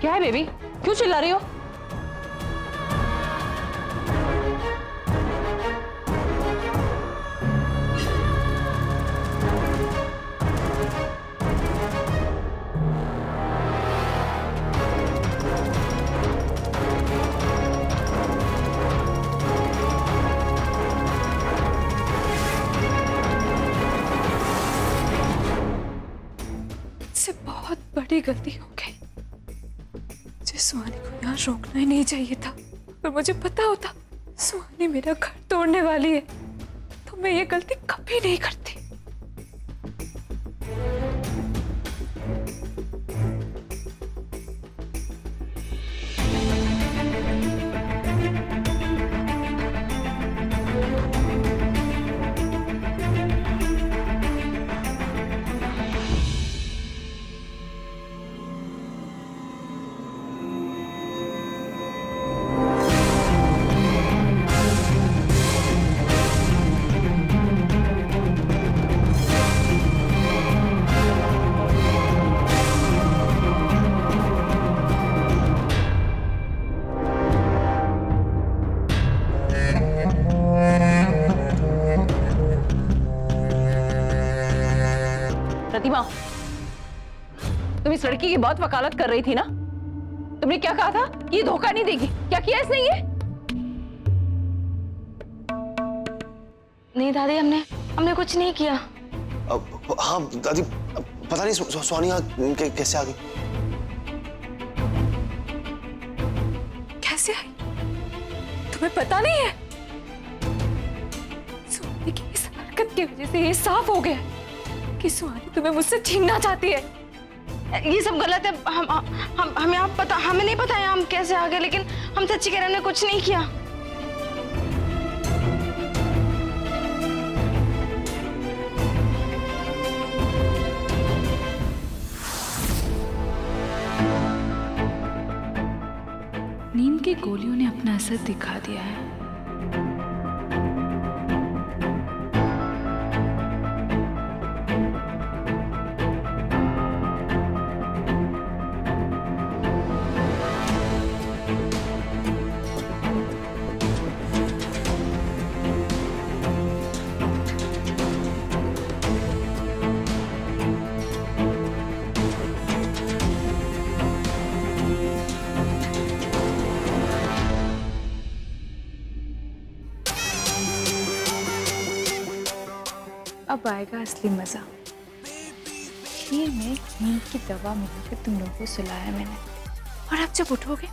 क्या है बेबी, क्यों चिल्ला रही हो? बहुत बड़ी गलती हो गई। मुझे सुहानी को यहाँ रोकना ही नहीं चाहिए था। पर मुझे पता होता सुहानी मेरा घर तोड़ने वाली है तो मैं ये गलती कभी नहीं करती। प्रतिमा, तुम इस लड़की की बहुत वकालत कर रही थी ना? तुमने क्या कहा था कि ये धोखा नहीं देगी? क्या किया इसने ये? नहीं दादी, हमने कुछ नहीं किया। हाँ दादी, पता नहीं सुहानी कैसे आ गई? कैसे आई? तुम्हें पता नहीं है? सुहानी की इस हरकत की वजह से ये साफ हो गया कि सुहानी तुम्हें मुझसे छीनना चाहती है। ये सब गलत है। हमें नहीं पता है हम कैसे आ गए, लेकिन हम सच्ची कह रहे हैं, हमने कुछ नहीं किया। नींद की गोलियों ने अपना असर दिखा दिया है। अब आएगा असली मजा। खीर में नींद की दवा मिलाकर तुम लोगों को सुलाया मैंने, और अब जब उठोगे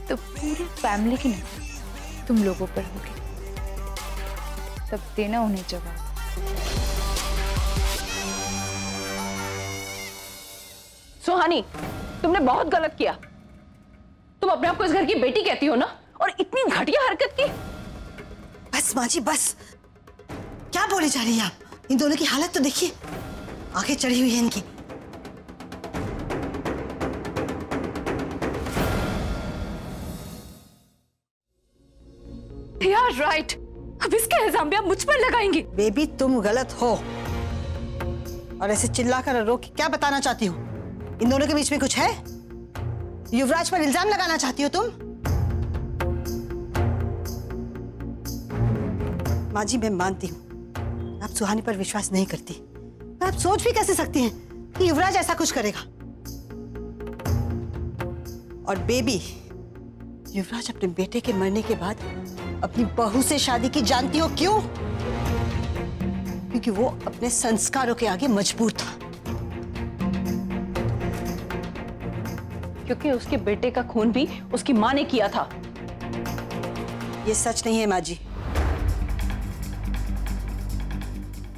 तो पूरी फैमिली की नजर तुम लोगों पर होगी। तब देना उन्हें जवाब। सुहानी, तुमने बहुत गलत किया। तुम अपने आप को इस घर की बेटी कहती हो ना, और इतनी घटिया हरकत की। बस माँ जी बस, क्या बोले जा रही है आप? इन दोनों की हालत तो देखिए, आंखें चढ़ी हुई है इनकी। यार राइट, अब इसके इल्जाम भी आप मुझ पर लगाएंगी। बेबी तुम गलत हो, और ऐसे चिल्लाकर रो के क्या बताना चाहती हो? इन दोनों के बीच में कुछ है? युवराज पर इल्जाम लगाना चाहती हो तुम? माँ जी मैं मानती हूँ आप सुहानी पर विश्वास नहीं करती, आप सोच भी कैसे सकती हैं कि युवराज ऐसा कुछ करेगा? और बेबी, युवराज अपने बेटे के मरने के बाद अपनी बहू से शादी की, जानती हो क्यों? क्योंकि वो अपने संस्कारों के आगे मजबूर था। क्योंकि उसके बेटे का खून भी उसकी मां ने किया था। ये सच नहीं है माँ जी,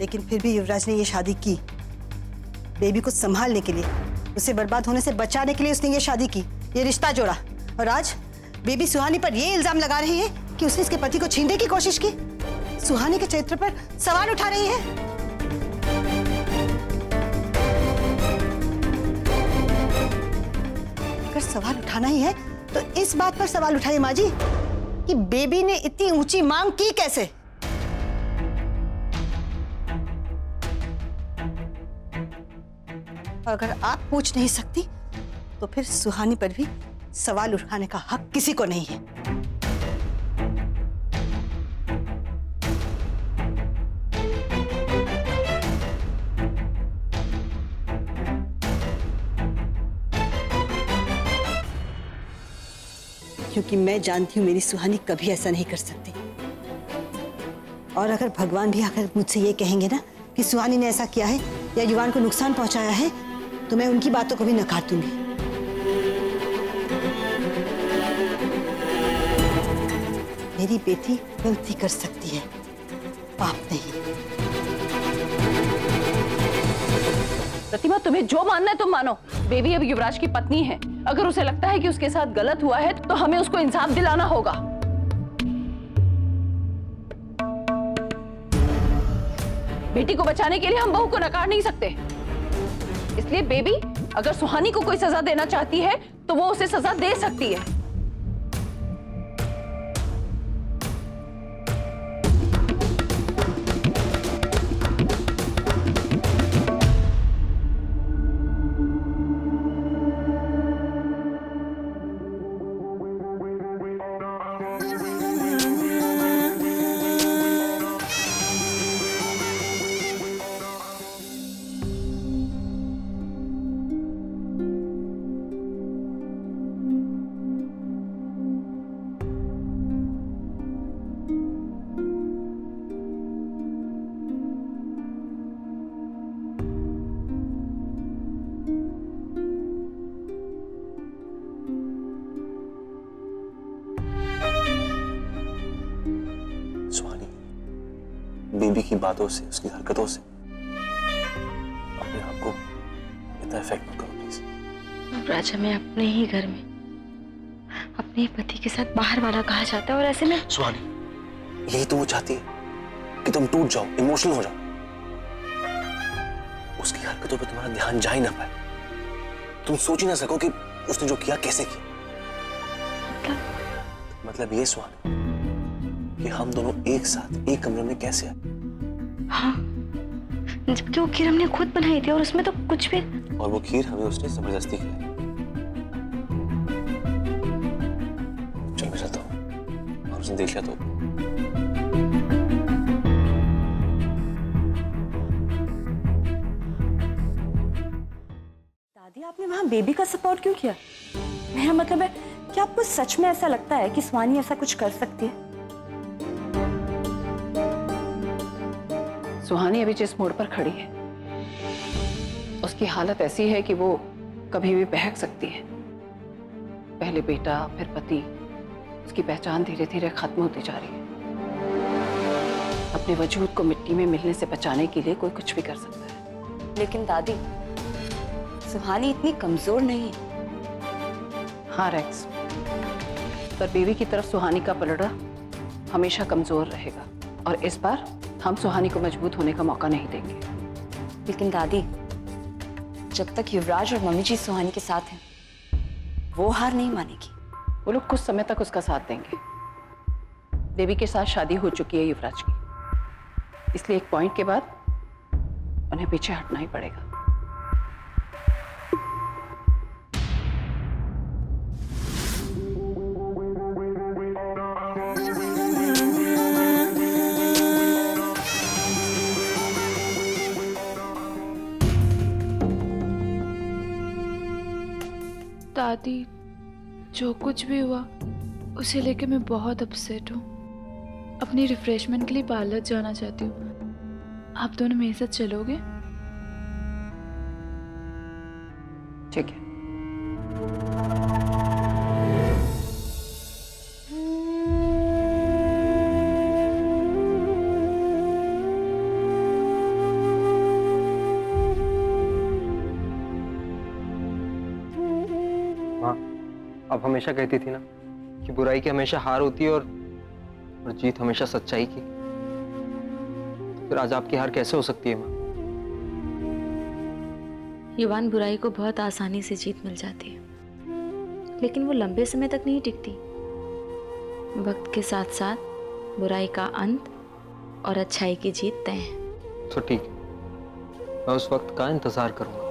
लेकिन फिर भी युवराज ने ये शादी की। बेबी को संभालने के लिए, उसे बर्बाद होने से बचाने के लिए उसने ये शादी की, ये रिश्ता जोड़ा। और आज बेबी सुहानी पर ये इल्जाम लगा रही है कि उसने इसके पति को छीनने की कोशिश की, सुहानी के चरित्र पर सवाल उठा रही है। अगर सवाल उठाना ही है तो इस बात पर सवाल उठाइए माँ जी कि बेबी ने इतनी ऊंची मांग की कैसे? अगर आप पूछ नहीं सकती तो फिर सुहानी पर भी सवाल उठाने का हक किसी को नहीं है। क्योंकि मैं जानती हूं मेरी सुहानी कभी ऐसा नहीं कर सकती। और अगर भगवान भी अगर मुझसे ये कहेंगे ना कि सुहानी ने ऐसा किया है या युवान को नुकसान पहुंचाया है, तो मैं उनकी बातों को भी नकार दूंगी। मेरी बेटी गलती कर सकती है, पाप नहीं। प्रतिमा, तुम्हें जो मानना है तुम मानो। बेबी अब युवराज की पत्नी है। अगर उसे लगता है कि उसके साथ गलत हुआ है तो हमें उसको इंसाफ दिलाना होगा। बेटी को बचाने के लिए हम बहू को नकार नहीं सकते। इसलिए बेबी अगर सुहानी को कोई सजा देना चाहती है तो वो उसे सजा दे सकती है। बेबी की बातों से, उसकी हरकतों से अपने आप को इतना इफेक्ट मत करो प्लीज। राजा, मैं अपने ही घर में अपने पति के साथ बाहर वाला कहा जाता है और ऐसे में। सुहानी, यही तो वो चाहती है कि तुम टूट जाओ, इमोशनल हो जाओ। उसकी हरकतों पर तुम्हारा ध्यान जा ही ना पाए, तुम सोच ही ना सको कि उसने जो किया कैसे किया। मतलब ये सुहानी कि हम दोनों एक साथ एक कमरे में कैसे आए। हाँ, जबकि वो खीर हमने खुद बनाई थी और उसमें तो कुछ भी। और वो खीर हमें उसने जबरदस्ती खिलाई। चल मैं चलता हूँ, और उसने देख लिया तो। दादी, आपने वहां बेबी का सपोर्ट क्यों किया? मेरा मतलब है कि आपको सच में ऐसा लगता है कि सुहानी ऐसा कुछ कर सकती है? सुहानी अभी जिस मोड़ पर खड़ी है उसकी हालत ऐसी है कि वो कभी भी बहक सकती है। पहले बेटा, फिर पति, उसकी पहचान धीरे धीरे खत्म होती जा रही है। अपने वजूद को मिट्टी में मिलने से बचाने के लिए कोई कुछ भी कर सकता है। लेकिन दादी, सुहानी इतनी कमजोर नहीं है। हाँ रैक्स, पर बेबी की तरफ सुहानी का पलड़ा हमेशा कमजोर रहेगा और इस बार हम सुहानी को मजबूत होने का मौका नहीं देंगे। लेकिन दादी, जब तक युवराज और मम्मी जी सुहानी के साथ हैं, वो हार नहीं मानेगी। वो लोग कुछ समय तक उसका साथ देंगे। बेबी के साथ शादी हो चुकी है युवराज की, इसलिए एक पॉइंट के बाद उन्हें पीछे हटना ही पड़ेगा। दादी, जो कुछ भी हुआ उसे लेके मैं बहुत अपसेट हूँ। अपनी रिफ्रेशमेंट के लिए पार्लर जाना चाहती हूँ। आप दोनों मेरे साथ चलोगे? ठीक है। आप हमेशा कहती थी ना कि बुराई की हमेशा हार होती है और जीत हमेशा सच्चाई की। फिर आज आपकी हार कैसे हो सकती है माँ? युवान, बुराई को बहुत आसानी से जीत मिल जाती है, लेकिन वो लंबे समय तक नहीं टिकती। वक्त के साथ साथ बुराई का अंत और अच्छाई की जीत तय है। तो ठीक है, मैं उस वक्त का इंतजार करूंगा।